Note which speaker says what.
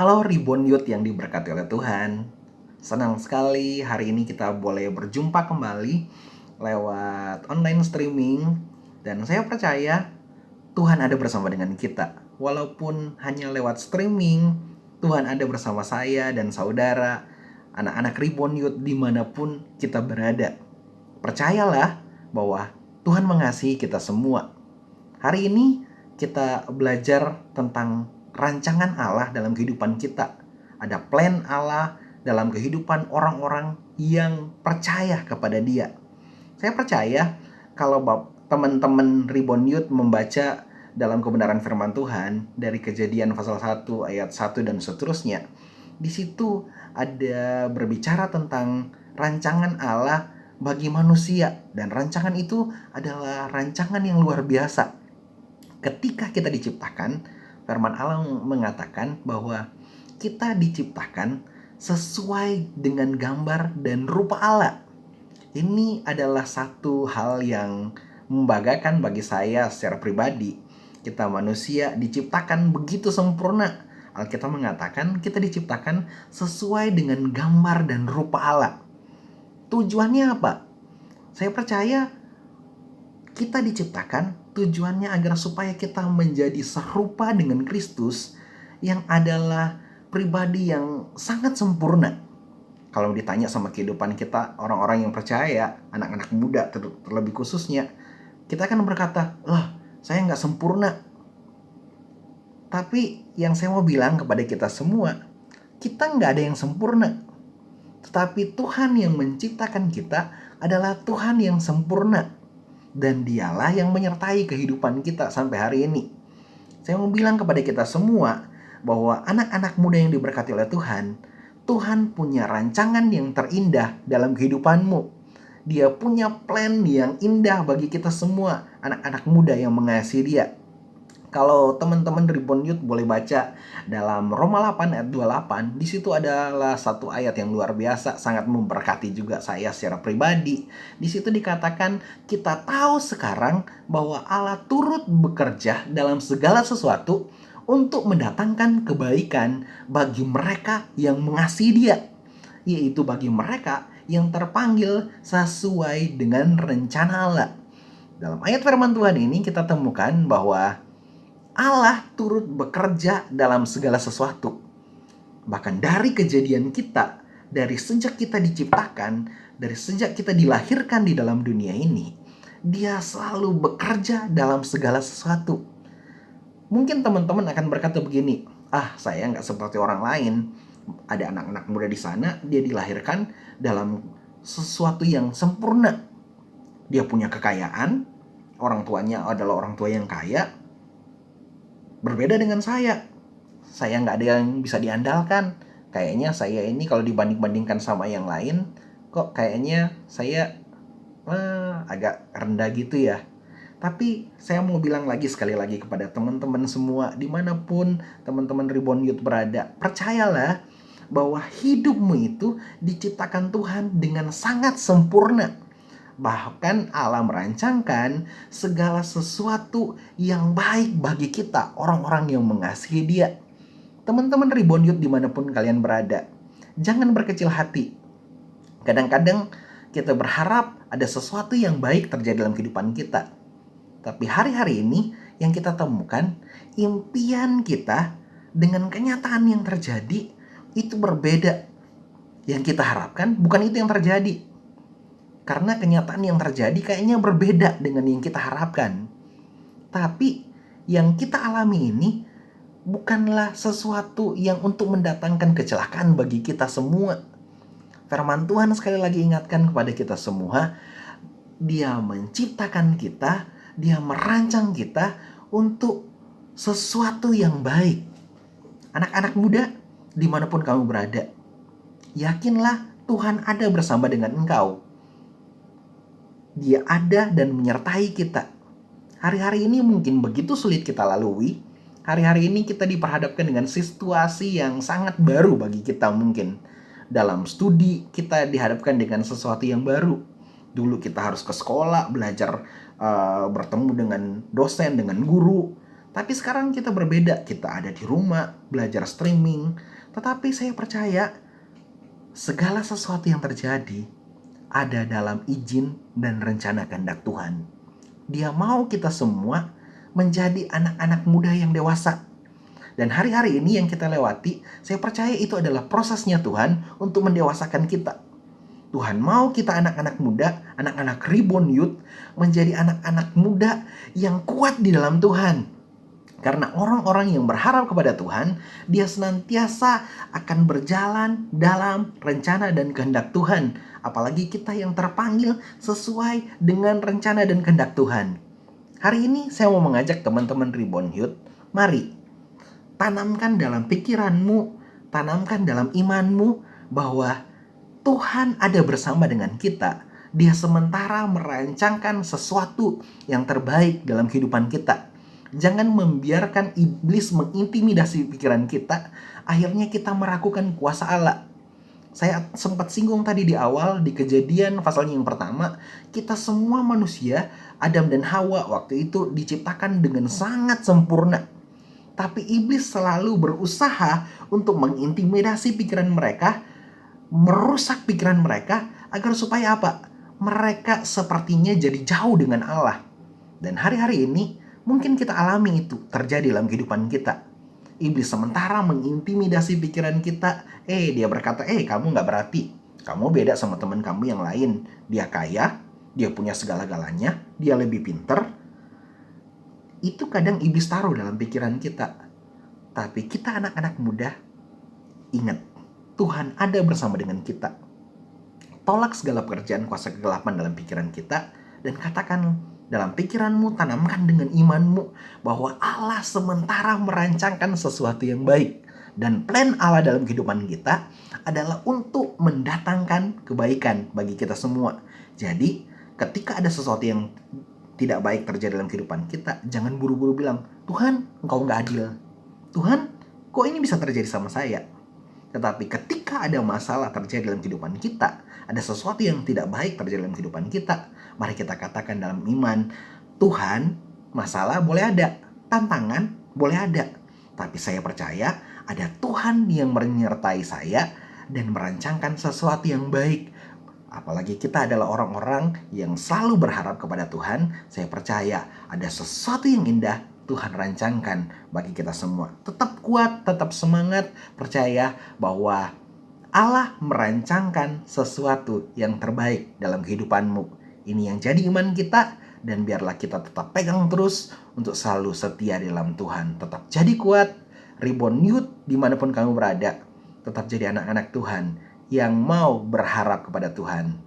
Speaker 1: Halo Ribbon Youth yang diberkati oleh Tuhan. Senang sekali hari ini kita boleh berjumpa kembali lewat online streaming. Dan saya percaya Tuhan ada bersama dengan kita. Walaupun hanya lewat streaming, Tuhan ada bersama saya dan saudara, anak-anak Ribbon Youth dimanapun kita berada. Percayalah bahwa Tuhan mengasihi kita semua. Hari ini kita belajar tentang rancangan Allah dalam kehidupan kita. Ada plan Allah dalam kehidupan orang-orang yang percaya kepada Dia. Saya percaya kalau teman-teman Ribbon Youth membaca dalam kebenaran firman Tuhan dari Kejadian pasal 1 ayat 1 dan seterusnya, di situ ada berbicara tentang rancangan Allah bagi manusia, dan rancangan itu adalah rancangan yang luar biasa. Ketika kita diciptakan, firman Allah mengatakan bahwa kita diciptakan sesuai dengan gambar dan rupa Allah. Ini adalah satu hal yang membanggakan bagi saya secara pribadi. Kita manusia diciptakan begitu sempurna. Alkitab mengatakan kita diciptakan sesuai dengan gambar dan rupa Allah. Tujuannya apa? Saya percaya kita diciptakan tujuannya agar supaya kita menjadi serupa dengan Kristus yang adalah pribadi yang sangat sempurna. Kalau ditanya sama kehidupan kita, orang-orang yang percaya, anak-anak muda terlebih khususnya, kita akan berkata, saya nggak sempurna. Tapi yang saya mau bilang kepada kita semua, kita nggak ada yang sempurna. Tetapi Tuhan yang menciptakan kita adalah Tuhan yang sempurna. Dan dialah yang menyertai kehidupan kita sampai hari ini. Saya mau bilang kepada kita semua bahwa anak-anak muda yang diberkati oleh Tuhan, Tuhan punya rancangan yang terindah dalam kehidupanmu. Dia punya plan yang indah bagi kita semua, anak-anak muda yang mengasihi Dia. Kalau teman-teman Ribbon Youth boleh baca dalam Roma 8 ayat 28, di situ adalah satu ayat yang luar biasa, sangat memberkati juga saya secara pribadi. Di situ dikatakan, kita tahu sekarang bahwa Allah turut bekerja dalam segala sesuatu untuk mendatangkan kebaikan bagi mereka yang mengasihi Dia, yaitu bagi mereka yang terpanggil sesuai dengan rencana Allah. Dalam ayat firman Tuhan ini kita temukan bahwa Allah turut bekerja dalam segala sesuatu. Bahkan dari kejadian kita, dari sejak kita diciptakan, dari sejak kita dilahirkan di dalam dunia ini, Dia selalu bekerja dalam segala sesuatu. Mungkin teman-teman akan berkata begini, saya nggak seperti orang lain. Ada anak-anak muda di sana, dia dilahirkan dalam sesuatu yang sempurna. Dia punya kekayaan, orang tuanya adalah orang tua yang kaya. Berbeda dengan saya nggak ada yang bisa diandalkan. Kayaknya saya ini kalau dibanding-bandingkan sama yang lain, kok kayaknya saya agak rendah gitu ya. Tapi saya mau bilang lagi sekali lagi kepada teman-teman semua, dimanapun teman-teman Ribbon Youth berada, percayalah bahwa hidupmu itu diciptakan Tuhan dengan sangat sempurna. Bahkan Allah merancangkan segala sesuatu yang baik bagi kita, orang-orang yang mengasihi Dia. Teman-teman Ribbon Youth dimanapun kalian berada, jangan berkecil hati. Kadang-kadang kita berharap ada sesuatu yang baik terjadi dalam kehidupan kita. Tapi hari-hari ini yang kita temukan, impian kita dengan kenyataan yang terjadi itu berbeda. Yang kita harapkan bukan itu yang terjadi. Karena kenyataan yang terjadi kayaknya berbeda dengan yang kita harapkan. Tapi yang kita alami ini bukanlah sesuatu yang untuk mendatangkan kecelakaan bagi kita semua. Firman Tuhan sekali lagi ingatkan kepada kita semua, Dia menciptakan kita, Dia merancang kita untuk sesuatu yang baik. Anak-anak muda, dimanapun kamu berada, yakinlah Tuhan ada bersama dengan engkau. Dia ada dan menyertai kita. Hari-hari ini mungkin begitu sulit kita lalui. Hari-hari ini kita diperhadapkan dengan situasi yang sangat baru bagi kita mungkin. Dalam studi kita dihadapkan dengan sesuatu yang baru. Dulu kita harus ke sekolah, belajar bertemu dengan dosen, dengan guru. Tapi sekarang kita berbeda. Kita ada di rumah, belajar streaming. Tetapi saya percaya segala sesuatu yang terjadi ada dalam izin dan rencana kehendak Tuhan. Dia mau kita semua menjadi anak-anak muda yang dewasa. Dan hari-hari ini yang kita lewati, saya percaya itu adalah prosesnya Tuhan untuk mendewasakan kita. Tuhan mau kita anak-anak muda, anak-anak Reborn Youth, menjadi anak-anak muda yang kuat di dalam Tuhan. Karena orang-orang yang berharap kepada Tuhan, dia senantiasa akan berjalan dalam rencana dan kehendak Tuhan. Apalagi kita yang terpanggil sesuai dengan rencana dan kehendak Tuhan. Hari ini saya mau mengajak teman-teman Reborn Youth, mari tanamkan dalam pikiranmu, tanamkan dalam imanmu bahwa Tuhan ada bersama dengan kita. Dia sementara merancangkan sesuatu yang terbaik dalam kehidupan kita. Jangan membiarkan iblis mengintimidasi pikiran kita, akhirnya kita meragukan kuasa Allah. Saya sempat singgung tadi di awal, di Kejadian pasalnya yang pertama, kita semua manusia, Adam dan Hawa waktu itu diciptakan dengan sangat sempurna. Tapi iblis selalu berusaha untuk mengintimidasi pikiran mereka, merusak pikiran mereka, agar supaya apa? Mereka sepertinya jadi jauh dengan Allah. Dan hari-hari ini, mungkin kita alami itu terjadi dalam kehidupan kita. Iblis sementara mengintimidasi pikiran kita. Dia berkata, kamu gak berarti. Kamu beda sama teman kamu yang lain. Dia kaya, dia punya segala-galanya, dia lebih pinter. Itu kadang iblis taruh dalam pikiran kita. Tapi kita anak-anak muda, ingat, Tuhan ada bersama dengan kita. Tolak segala pekerjaan kuasa kegelapan dalam pikiran kita, dan katakan dalam pikiranmu, tanamkan dengan imanmu bahwa Allah sementara merancangkan sesuatu yang baik. Dan plan Allah dalam kehidupan kita adalah untuk mendatangkan kebaikan bagi kita semua. Jadi ketika ada sesuatu yang tidak baik terjadi dalam kehidupan kita, jangan buru-buru bilang, Tuhan, Engkau gak adil. Tuhan, kok ini bisa terjadi sama saya? Tetapi ketika ada masalah terjadi dalam kehidupan kita, ada sesuatu yang tidak baik terjadi dalam kehidupan kita, mari kita katakan dalam iman, Tuhan, masalah boleh ada, tantangan boleh ada, tapi saya percaya ada Tuhan yang menyertai saya dan merancangkan sesuatu yang baik. Apalagi kita adalah orang-orang yang selalu berharap kepada Tuhan, saya percaya ada sesuatu yang indah Tuhan rancangkan bagi kita semua. Tetap kuat, tetap semangat, percaya bahwa Allah merancangkan sesuatu yang terbaik dalam kehidupanmu. Ini yang jadi iman kita, dan biarlah kita tetap pegang terus untuk selalu setia di dalam Tuhan. Tetap jadi kuat, Reborn Youth dimanapun kamu berada. Tetap jadi anak-anak Tuhan yang mau berharap kepada Tuhan.